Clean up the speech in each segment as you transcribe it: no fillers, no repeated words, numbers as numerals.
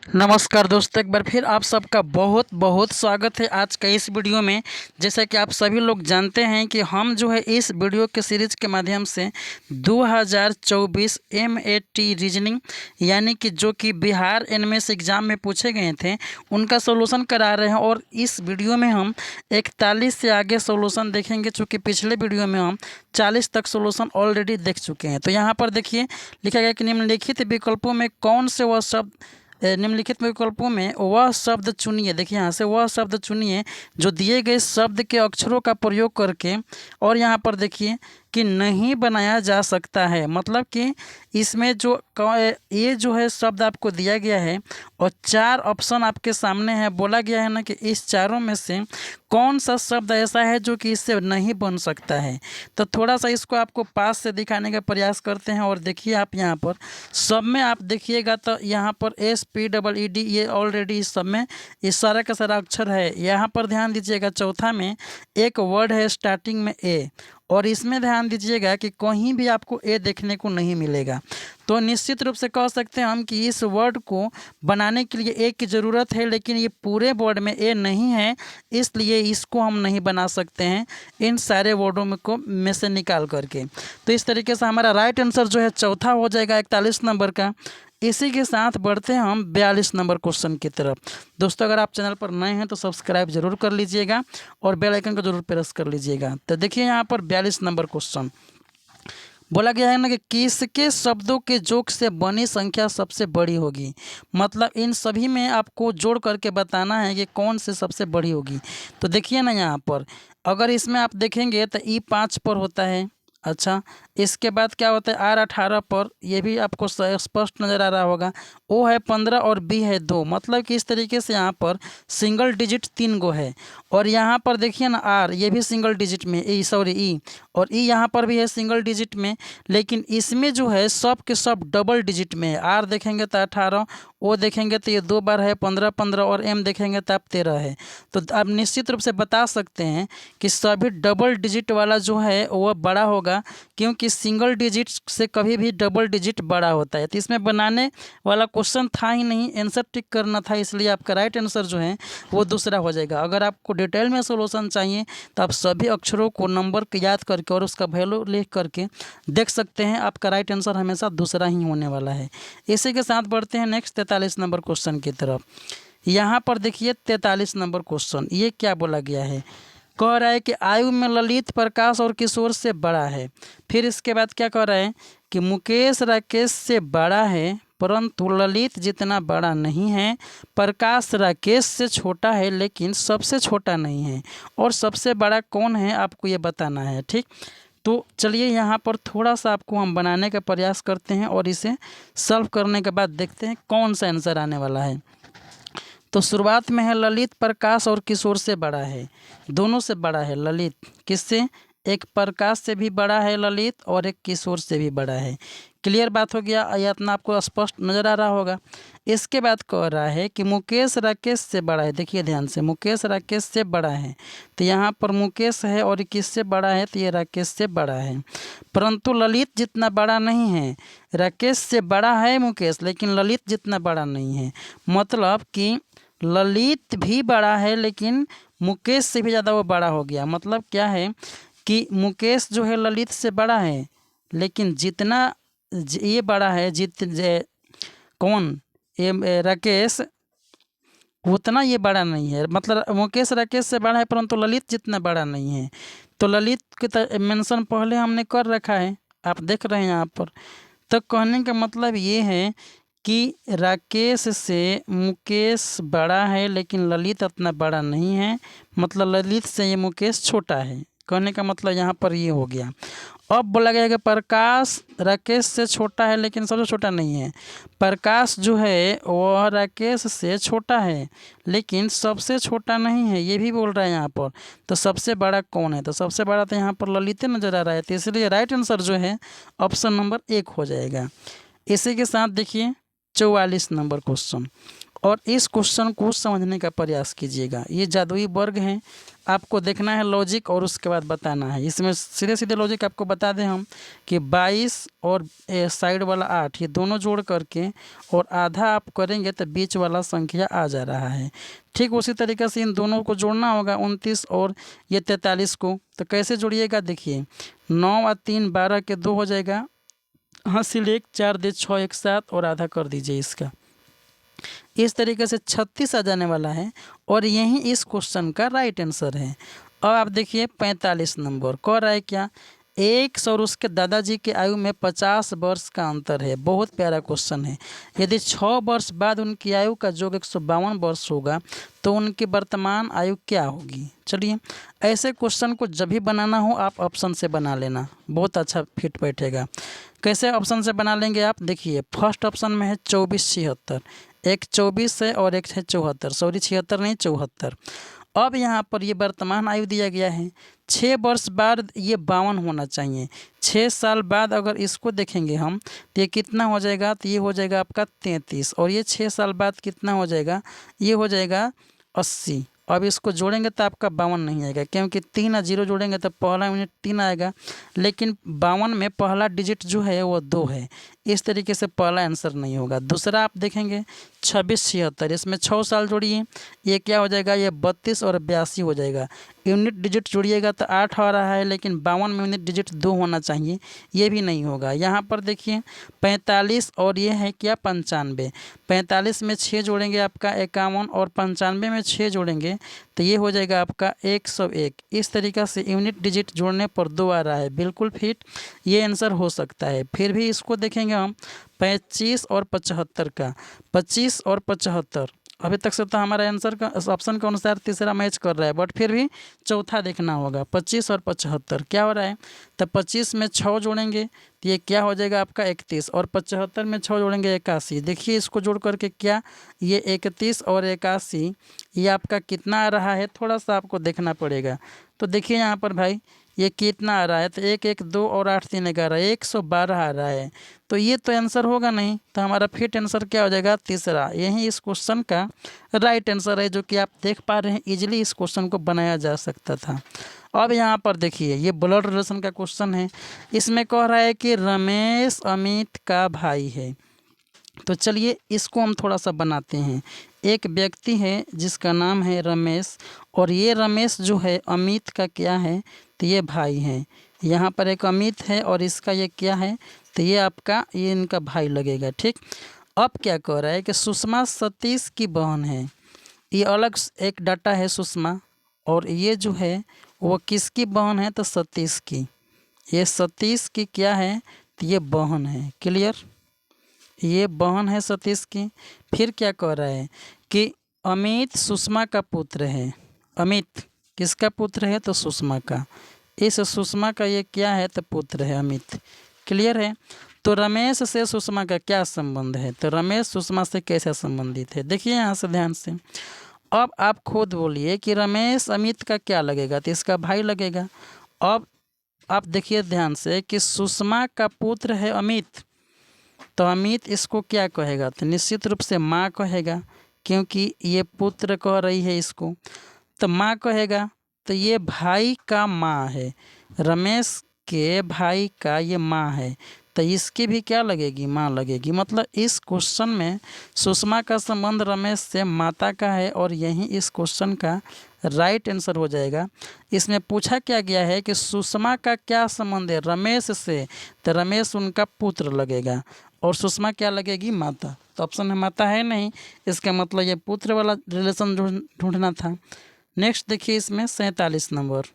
नमस्कार दोस्तों, एक बार फिर आप सबका बहुत बहुत स्वागत है आज का इस वीडियो में। जैसा कि आप सभी लोग जानते हैं कि हम जो है इस वीडियो के सीरीज के माध्यम से 2024 MAT रीजनिंग यानी कि जो कि बिहार एनएमएस एग्ज़ाम में पूछे गए थे उनका सोल्यूशन करा रहे हैं। और इस वीडियो में हम 41 से आगे सोल्यूशन देखेंगे, चूँकि पिछले वीडियो में हम 40 तक सोल्यूशन ऑलरेडी देख चुके हैं। तो यहाँ पर देखिए लिखा गया कि निम्नलिखित विकल्पों में कौन से वह शब्द निम्नलिखित विकल्पों में वह शब्द चुनिए। देखिए यहाँ से वह शब्द चुनिए जो दिए गए शब्द के अक्षरों का प्रयोग करके, और यहाँ पर देखिए कि नहीं बनाया जा सकता है। मतलब कि इसमें जो ये जो है शब्द आपको दिया गया है और 4 ऑप्शन आपके सामने है। बोला गया है ना कि इस चारों में से कौन सा शब्द ऐसा है जो कि इससे नहीं बन सकता है। तो थोड़ा सा इसको आपको पास से दिखाने का प्रयास करते हैं। और देखिए आप यहाँ पर सब में आप देखिएगा तो यहाँ पर SPEED ये ऑलरेडी इस सब में इस सारा का सारा अक्षर है। यहाँ पर ध्यान दीजिएगा चौथा में एक वर्ड है स्टार्टिंग में ए, और इसमें ध्यान दीजिएगा कि कहीं भी आपको ए देखने को नहीं मिलेगा। तो निश्चित रूप से कह सकते हैं हम कि इस वर्ड को बनाने के लिए ए की ज़रूरत है, लेकिन ये पूरे वर्ड में ए नहीं है, इसलिए इसको हम नहीं बना सकते हैं इन सारे वर्डों में से निकाल करके। तो इस तरीके से हमारा राइट आंसर जो है चौथा हो जाएगा 41 नंबर का। इसी के साथ बढ़ते हैं हम 42 नंबर क्वेश्चन की तरफ। दोस्तों, अगर आप चैनल पर नए हैं तो सब्सक्राइब जरूर कर लीजिएगा और बेल आइकन को जरूर प्रेस कर लीजिएगा। तो देखिए यहाँ पर 42 नंबर क्वेश्चन बोला गया है ना कि किसके शब्दों के जोड़ से बनी संख्या सबसे बड़ी होगी। मतलब इन सभी में आपको जोड़ करके बताना है कि कौन से सबसे बड़ी होगी। तो देखिए ना यहाँ पर अगर इसमें आप देखेंगे तो E5 पर होता है। अच्छा, इसके बाद क्या होता है R18 पर, ये भी आपको स्पष्ट नज़र आ रहा होगा। O है 15 और B है 2। मतलब कि इस तरीके से यहाँ पर सिंगल डिजिट 3 गो है। और यहाँ पर देखिए ना R, ये भी सिंगल डिजिट में, ई और ई यहाँ पर भी है सिंगल डिजिट में। लेकिन इसमें जो है सब के सब डबल डिजिट में है। R देखेंगे तो 18, O देखेंगे तो ये 2 बार है 15 और M देखेंगे तो आप 13 है। तो आप निश्चित रूप से बता सकते हैं कि सभी डबल डिजिट वाला जो है वह बड़ा होगा, क्योंकि सिंगल डिजिट से कभी भी डबल डिजिट बड़ा होता है। तो इसमें बनाने वाला क्वेश्चन था ही नहीं, आंसर टिक करना था, इसलिए आपका राइट आंसर जो है वो दूसरा हो जाएगा। अगर आपको डिटेल में सोल्यूशन चाहिए तो आप सभी अक्षरों को नंबर के याद करके और उसका वैल्यू लिख करके देख सकते हैं। आपका राइट आंसर हमेशा दूसरा ही होने वाला है। इसी के साथ बढ़ते हैं नेक्स्ट 43 नंबर क्वेश्चन की तरफ। यहाँ पर देखिए 43 नंबर क्वेश्चन, ये क्या बोला गया है। कह रहा है कि आयु में ललित प्रकाश और किशोर से बड़ा है। फिर इसके बाद क्या कह रहा है कि मुकेश राकेश से बड़ा है परंतु ललित जितना बड़ा नहीं है। प्रकाश राकेश से छोटा है लेकिन सबसे छोटा नहीं है। और सबसे बड़ा कौन है आपको ये बताना है। ठीक, तो चलिए यहाँ पर थोड़ा सा आपको हम बनाने का प्रयास करते हैं और इसे सॉल्व करने के बाद देखते हैं कौन सा आंसर आने वाला है। तो शुरुआत में है ललित प्रकाश और किशोर से बड़ा है। दोनों से बड़ा है ललित, किससे, एक प्रकाश से भी बड़ा है ललित और एक किशोर से भी बड़ा है। क्लियर बात हो गया, यह इतना आपको स्पष्ट नज़र आ रहा होगा। इसके बाद कह रहा है कि मुकेश राकेश से बड़ा है। देखिए ध्यान से, मुकेश राकेश से बड़ा है, तो यहाँ पर मुकेश है और किससे बड़ा है, तो ये राकेश से बड़ा है। परंतु ललित जितना बड़ा नहीं है। राकेश से बड़ा है मुकेश, लेकिन ललित जितना बड़ा नहीं है। मतलब कि ललित भी बड़ा है लेकिन मुकेश से भी ज़्यादा वो बड़ा हो गया। मतलब क्या है कि मुकेश जो है ललित से बड़ा है, लेकिन जितना ये बड़ा है कौन, ये राकेश, उतना ये बड़ा नहीं है। मतलब मुकेश राकेश से बड़ा है परंतु ललित जितना बड़ा नहीं है। तो ललित के मेंशन पहले हमने कर रखा है, आप देख रहे हैं यहाँ पर। तो कहने का मतलब ये है कि राकेश से मुकेश बड़ा है लेकिन ललित उतना बड़ा नहीं है। मतलब ललित से ये मुकेश छोटा है। कहने का मतलब यहाँ पर ये हो गया। अब बोला गया कि प्रकाश राकेश से छोटा है लेकिन सबसे छोटा नहीं है। प्रकाश जो है वह राकेश से छोटा है लेकिन सबसे छोटा नहीं है, ये भी बोल रहा है यहाँ पर। तो सबसे बड़ा कौन है, तो सबसे बड़ा तो यहाँ पर ललित नज़र आ रहा है। तो इसलिए राइट आंसर जो है ऑप्शन नंबर 1 हो जाएगा। इसी के साथ देखिए 44 नंबर क्वेश्चन। और इस क्वेश्चन को समझने का प्रयास कीजिएगा। ये जादुई वर्ग हैं, आपको देखना है लॉजिक और उसके बाद बताना है। इसमें सीधे सीधे लॉजिक आपको बता दें हम कि 22 और साइड वाला 8 ये दोनों जोड़ करके और आधा आप करेंगे तो बीच वाला संख्या आ जा रहा है। ठीक उसी तरीके से इन दोनों को जोड़ना होगा, 29 और ये 43 को। तो कैसे जोड़िएगा, देखिए 9 और 3 12 के 2 हो जाएगा, हासिल 1 4 दे 6 1 7 और आधा कर दीजिए इसका। इस तरीके से 36 आ जाने वाला है और यही इस क्वेश्चन का राइट आंसर है। अब आप देखिए 45 नंबर कह रहा है क्या, एक और उसके दादाजी के आयु में 50 वर्ष का अंतर है। बहुत प्यारा क्वेश्चन है। यदि 6 वर्ष बाद उनकी आयु का योग 152 वर्ष होगा तो उनकी वर्तमान आयु क्या होगी। चलिए, ऐसे क्वेश्चन को जब भी बनाना हो आप ऑप्शन से बना लेना, बहुत अच्छा फिट बैठेगा। कैसे ऑप्शन से बना लेंगे आप, देखिए फर्स्ट ऑप्शन में है 24 76, एक 24 है और एक है 74, सॉरी 76 नहीं 74। अब यहाँ पर ये वर्तमान आयु दिया गया है, 6 वर्ष बाद ये 52 होना चाहिए। 6 साल बाद अगर इसको देखेंगे हम तो ये कितना हो जाएगा, तो ये हो जाएगा आपका 33 और ये 6 साल बाद कितना हो जाएगा, ये हो जाएगा 80। अब इसको जोड़ेंगे तो आपका 52 नहीं आएगा, क्योंकि 3 और 0 जोड़ेंगे तो पहला यूनिट 3 आएगा, लेकिन 52 में पहला डिजिट जो है वो 2 है। इस तरीके से पहला आंसर नहीं होगा। दूसरा आप देखेंगे 26 76, इसमें 6 साल जोड़िए, ये क्या हो जाएगा, ये 32 और 82 हो जाएगा। यूनिट डिजिट जोड़िएगा तो 8 आ रहा है, लेकिन 52 में यूनिट डिजिट 2 होना चाहिए, ये भी नहीं होगा। यहाँ पर देखिए 45 और ये है क्या 95, 45 में 6 जोड़ेंगे आपका 51 और 95 में 6 जोड़ेंगे तो ये हो जाएगा आपका 101। इस तरीक़ा से यूनिट डिजिट जोड़ने पर 2 आ रहा है, बिल्कुल फिट ये आंसर हो सकता है। फिर भी इसको देखेंगे हम 25 और 75 का, 25 और 75 अभी तक से तो हमारा आंसर का ऑप्शन के अनुसार तीसरा मैच कर रहा है, बट फिर भी चौथा देखना होगा। 25 और 75 क्या हो रहा है, तो 25 में 6 जोड़ेंगे तो ये क्या हो जाएगा आपका 31 और 75 में 6 जोड़ेंगे 81। देखिए इसको जोड़ करके क्या, ये 31 और 81 ये आपका कितना आ रहा है, थोड़ा सा आपको देखना पड़ेगा। तो देखिए यहाँ पर भाई ये कितना आ रहा है, तो 1 1 2 और 8 3 11 112 आ रहा है। तो ये तो आंसर होगा नहीं, तो हमारा फिट आंसर क्या हो जाएगा, तीसरा। यही इस क्वेश्चन का राइट आंसर है, जो कि आप देख पा रहे हैं इजीली इस क्वेश्चन को बनाया जा सकता था। अब यहाँ पर देखिए ये ब्लड रिलेशन का क्वेश्चन है। इसमें कह रहा है कि रमेश अमित का भाई है। तो चलिए इसको हम थोड़ा सा बनाते हैं। एक व्यक्ति है जिसका नाम है रमेश और ये रमेश जो है अमित का क्या है, तो ये भाई है। यहाँ पर एक अमित है और इसका ये क्या है, तो ये आपका ये इनका भाई लगेगा। ठीक, अब क्या कह रहा है कि सुषमा सतीश की बहन है। ये अलग एक डाटा है सुषमा, और ये जो है वो किसकी बहन है, तो सतीश की। ये सतीश की क्या है, तो ये बहन है। क्लियर, ये बहन है सतीश की। फिर क्या कह रहा है कि अमित सुषमा का पुत्र है। अमित किसका पुत्र है, तो सुषमा का। इस सुषमा का ये क्या है, तो पुत्र है अमित। क्लियर है। तो रमेश से सुषमा का क्या संबंध है, तो रमेश सुषमा से कैसे संबंधित है, देखिए यहाँ से ध्यान से। अब आप खुद बोलिए कि रमेश अमित का क्या लगेगा, तो इसका भाई लगेगा। अब आप देखिए ध्यान से कि सुषमा का पुत्र है अमित, तो अमित इसको क्या कहेगा, तो निश्चित रूप से माँ कहेगा, क्योंकि ये पुत्र कह रही है इसको, तो माँ कहेगा। तो ये भाई का माँ है, रमेश के भाई का ये माँ है, तो इसकी भी क्या लगेगी, माँ लगेगी। मतलब इस क्वेश्चन में सुषमा का संबंध रमेश से माता का है और यही इस क्वेश्चन का राइट आंसर हो जाएगा। इसमें पूछा क्या गया है कि सुषमा का क्या संबंध है रमेश से, तो रमेश उनका पुत्र लगेगा और सुषमा क्या लगेगी, माता। तो ऑप्शन में माता है नहीं, इसका मतलब ये पुत्र वाला रिलेशन ढूंढना था। नेक्स्ट देखिए इसमें 47 नंबर,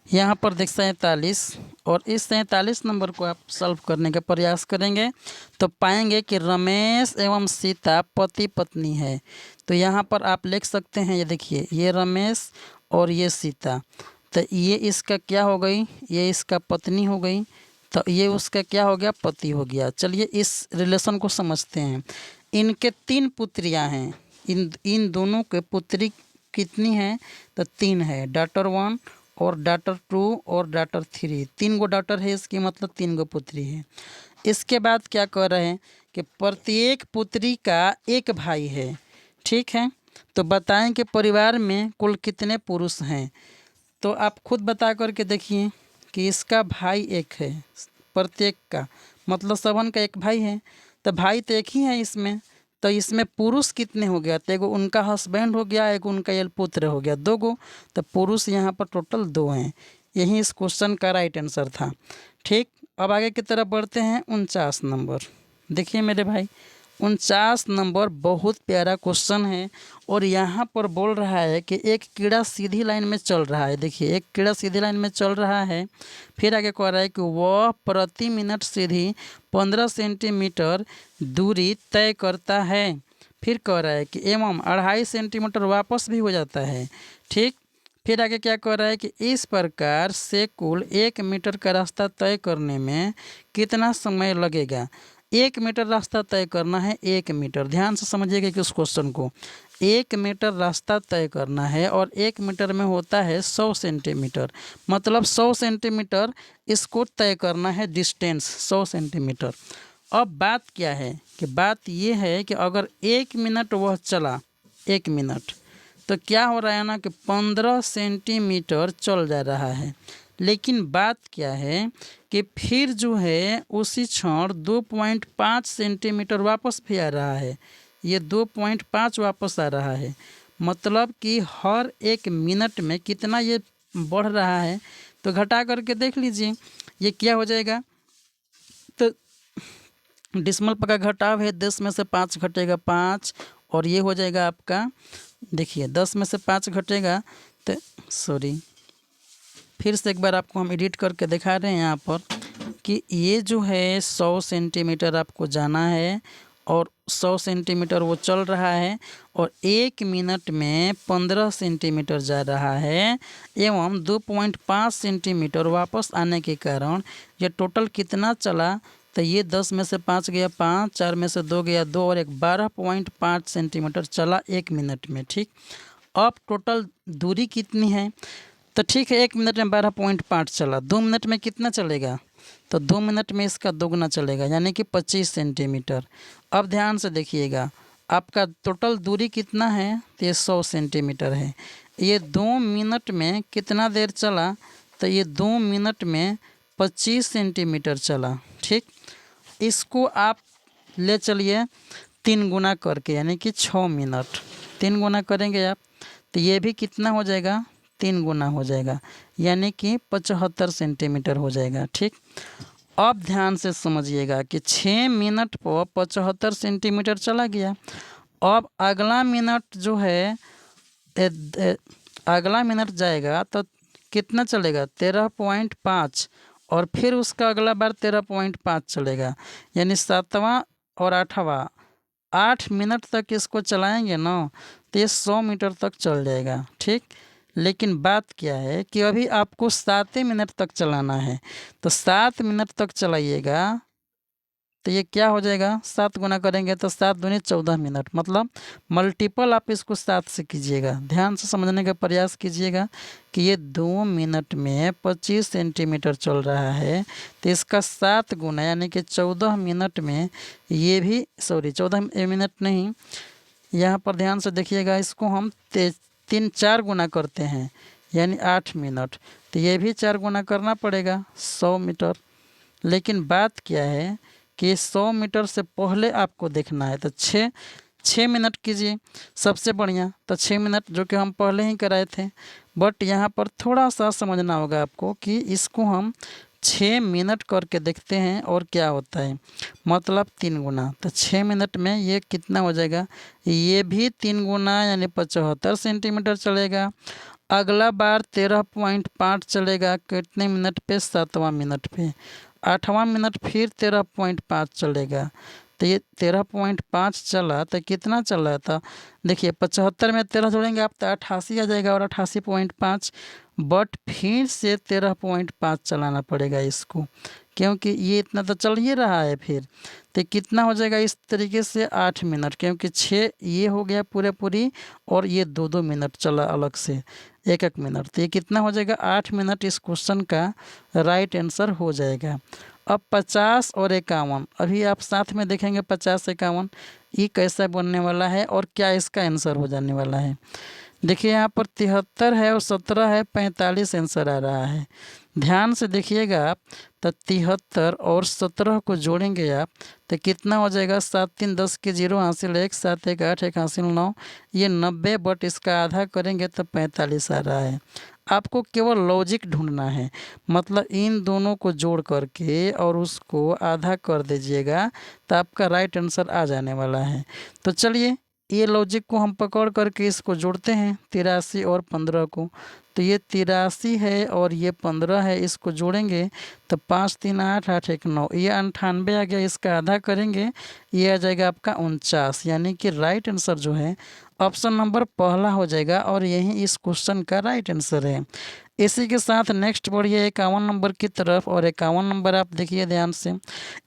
यहाँ पर देख 47, और इस 47 नंबर को आप सॉल्व करने का प्रयास करेंगे तो पाएंगे कि रमेश एवं सीता पति पत्नी है। तो यहाँ पर आप लिख सकते हैं, ये देखिए ये रमेश और ये सीता, तो ये इसका क्या हो गई, ये इसका पत्नी हो गई, तो ये उसका क्या हो गया, पति हो गया। चलिए इस रिलेशन को समझते हैं। इनके 3 पुत्रियाँ हैं, इन दोनों के पुत्री कितनी है, तो 3 है, डॉटर 1 और डॉटर 2 और डॉटर 3, 3 गो डॉटर है इसकी, मतलब 3 गो पुत्री है। इसके बाद क्या कह रहे हैं कि प्रत्येक पुत्री का एक भाई है। ठीक है, तो बताएं कि परिवार में कुल कितने पुरुष हैं। तो आप खुद बता करके देखिए कि इसका भाई एक है, प्रत्येक का मतलब सबन का एक भाई है, तो भाई तो एक ही है इसमें। तो इसमें पुरुष कितने हो गया, तो एगो उनका हस्बैंड हो गया, एगो उनका ये पुत्र हो गया, दो गो। तो पुरुष यहाँ पर टोटल दो हैं। यही इस क्वेश्चन का राइट आंसर था। ठीक, अब आगे की तरफ बढ़ते हैं। 49 नंबर देखिए मेरे भाई, 49 नंबर बहुत प्यारा क्वेश्चन है। और यहाँ पर बोल रहा है कि एक कीड़ा सीधी लाइन में चल रहा है। देखिए एक कीड़ा सीधी लाइन में चल रहा है, फिर आगे कह रहा है कि वह प्रति मिनट सीधी 15 सेंटीमीटर दूरी तय करता है। फिर कह रहा है कि एवं 2.5 सेंटीमीटर वापस भी हो जाता है। ठीक, फिर आगे क्या कह रहा है कि इस प्रकार से कुल 1 मीटर का रास्ता तय करने में कितना समय लगेगा। 1 मीटर रास्ता तय करना है, 1 मीटर, ध्यान से समझिएगा कि उस क्वेश्चन को। 1 मीटर रास्ता तय करना है और 1 मीटर में होता है 100 सेंटीमीटर, मतलब 100 सेंटीमीटर इसको तय करना है, डिस्टेंस 100 सेंटीमीटर। अब बात क्या है कि बात ये है कि अगर 1 मिनट वह चला, 1 मिनट, तो क्या हो रहा है ना कि 15 सेंटीमीटर चल जा रहा है। लेकिन बात क्या है कि फिर जो है उसी क्षण 2.5 सेंटीमीटर वापस भी आ रहा है। ये 2.5 वापस आ रहा है, मतलब कि हर 1 मिनट में कितना ये बढ़ रहा है। तो घटा करके देख लीजिए ये क्या हो जाएगा। तो डिसमल का घटाव है, 10 में से 5 घटेगा 5, और ये हो जाएगा आपका, देखिए 10 में से 5 घटेगा तो सॉरी, फिर से एक बार आपको हम एडिट करके दिखा रहे हैं यहाँ पर कि ये जो है 100 सेंटीमीटर आपको जाना है और 100 सेंटीमीटर वो चल रहा है और 1 मिनट में 15 सेंटीमीटर जा रहा है एवं 2.5 सेंटीमीटर वापस आने के कारण ये टोटल कितना चला। तो ये 10 में से 5 गया 5, 4 में से 2 गया 2 और एक 12.5 सेंटीमीटर चला 1 मिनट में। ठीक, अब टोटल दूरी कितनी है, तो ठीक है 1 मिनट में 12.5 चला, 2 मिनट में कितना चलेगा, तो 2 मिनट में इसका दोगुना चलेगा यानी कि 25 सेंटीमीटर। अब ध्यान से देखिएगा आपका टोटल दूरी कितना है, तो ये 100 सेंटीमीटर है। ये 2 मिनट में कितना देर चला, तो ये 2 मिनट में 25 सेंटीमीटर चला। ठीक, इसको आप ले चलिए 3 गुना करके यानी कि 6 मिनट, 3 गुना करेंगे आप तो ये भी कितना हो जाएगा, 3 गुना हो जाएगा यानी कि 75 सेंटीमीटर हो जाएगा। ठीक, अब ध्यान से समझिएगा कि 6 मिनट पर 75 सेंटीमीटर चला गया। अब अगला मिनट जो है अगला मिनट जाएगा तो कितना चलेगा, 13.5, और फिर उसका अगला बार 13.5 चलेगा यानी 7वां और 8वां 8 मिनट तक इसको चलाएंगे ना तो ये 100 मीटर तक चल जाएगा। ठीक, लेकिन बात क्या है कि अभी आपको 7 मिनट तक चलाना है, तो 7 मिनट तक चलाइएगा तो ये क्या हो जाएगा, 7 गुना करेंगे तो 7 दूनी 14 मिनट, मतलब मल्टीपल आप इसको 7 से कीजिएगा। ध्यान से समझने का प्रयास कीजिएगा कि ये 2 मिनट में 25 सेंटीमीटर चल रहा है तो इसका 7 गुना यानी कि 14 मिनट में ये भी 14 मिनट नहीं, यहाँ पर ध्यान से देखिएगा इसको हम 3-4 गुना करते हैं यानी 8 मिनट, तो ये भी 4 गुना करना पड़ेगा 100 मीटर। लेकिन बात क्या है कि 100 मीटर से पहले आपको देखना है तो 6 मिनट कीजिए सबसे बढ़िया, तो 6 मिनट जो कि हम पहले ही कराए थे। बट यहाँ पर थोड़ा सा समझना होगा आपको कि इसको हम 6 मिनट करके देखते हैं और क्या होता है, मतलब 3 गुना, तो 6 मिनट में ये कितना हो जाएगा, ये भी 3 गुना यानी 75 सेंटीमीटर चलेगा। अगला बार 13.5 चलेगा कितने मिनट पे, 7वां मिनट पे। 8वां मिनट फिर 13.5 चलेगा, तो ये 13.5 चला तो कितना चल रहा था, देखिए 75 में 13 जोड़ेंगे आप तो 88 आ जाएगा और 88.5, बट फिर से 13.5 चलाना पड़ेगा इसको क्योंकि ये इतना तो चल ही रहा है। फिर तो कितना हो जाएगा इस तरीके से 8 मिनट, क्योंकि 6 ये हो गया पूरी और ये 2-2 मिनट चला अलग से 1-1 मिनट, तो ये कितना हो जाएगा 8 मिनट। इस क्वेश्चन का राइट आंसर हो जाएगा। अब 50 और 51 अभी आप साथ में देखेंगे 50 51 ये कैसा बनने वाला है और क्या इसका आंसर हो जाने वाला है। देखिए यहाँ पर 73 है और 17 है, 45 आंसर आ रहा है। ध्यान से देखिएगा आप, तो 73 और 17 को जोड़ेंगे आप तो कितना हो जाएगा, 7 3 10 के 0 हासिल 1, 7 1 8 1 हासिल 9, ये 90 बट इसका आधा करेंगे तो 45 आ रहा है। आपको केवल लॉजिक ढूंढना है, मतलब इन दोनों को जोड़ करके और उसको आधा कर दीजिएगा तो आपका राइट आंसर आ जाने वाला है। तो चलिए ये लॉजिक को हम पकड़ करके इसको जोड़ते हैं, 83 और 15 को। तो ये 83 है और ये 15 है, इसको जोड़ेंगे तो 5 3 8 8 1 9, ये 98 आ गया, इसका आधा करेंगे ये आ जाएगा आपका 49, यानी कि राइट आंसर जो है ऑप्शन नंबर पहला हो जाएगा और यही इस क्वेश्चन का राइट आंसर है। इसी के साथ नेक्स्ट बढ़िए 51 नंबर की तरफ, और 51 नंबर आप देखिए ध्यान से,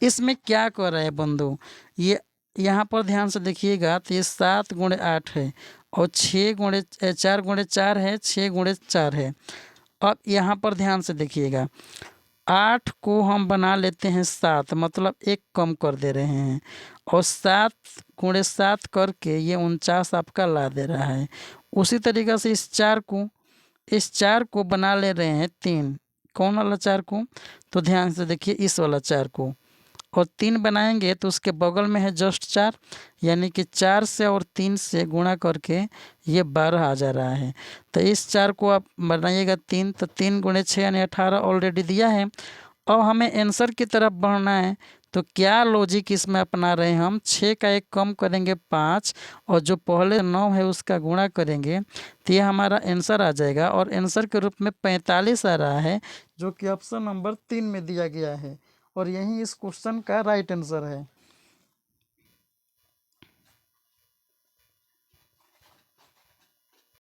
इसमें क्या कर रहा है बंधु, ये यहाँ पर ध्यान से देखिएगा तो ये 7 गुणे 8 है और 6 गुणे 4 गुणे 4 है, 6 गुणे 4 है। अब यहाँ पर ध्यान से देखिएगा, 8 को हम बना लेते हैं 7, मतलब एक कम कर दे रहे हैं, और 7 गुणे 7 करके ये 49 आपका ला दे रहा है। उसी तरीक़े से इस 4 को बना ले रहे हैं 3, कौन वाला 4 को, तो ध्यान से देखिए इस वाला 4 को, और 3 बनाएंगे तो उसके बगल में है जस्ट 4, यानी कि 4 से और 3 से गुणा करके ये 12 आ जा रहा है। तो इस 4 को आप बनाइएगा 3, तो 3 गुणे 6 यानी 18 ऑलरेडी दिया है। अब हमें आंसर की तरफ बढ़ना है, तो क्या लॉजिक इसमें अपना रहे हैं हम, 6 का 1 कम करेंगे 5, और जो पहले 9 है उसका गुणा करेंगे तो ये हमारा आंसर आ जाएगा, और आंसर के रूप में 45 आ रहा है, जो कि ऑप्शन नंबर 3 में दिया गया है, और यही इस क्वेश्चन का राइट आंसर है।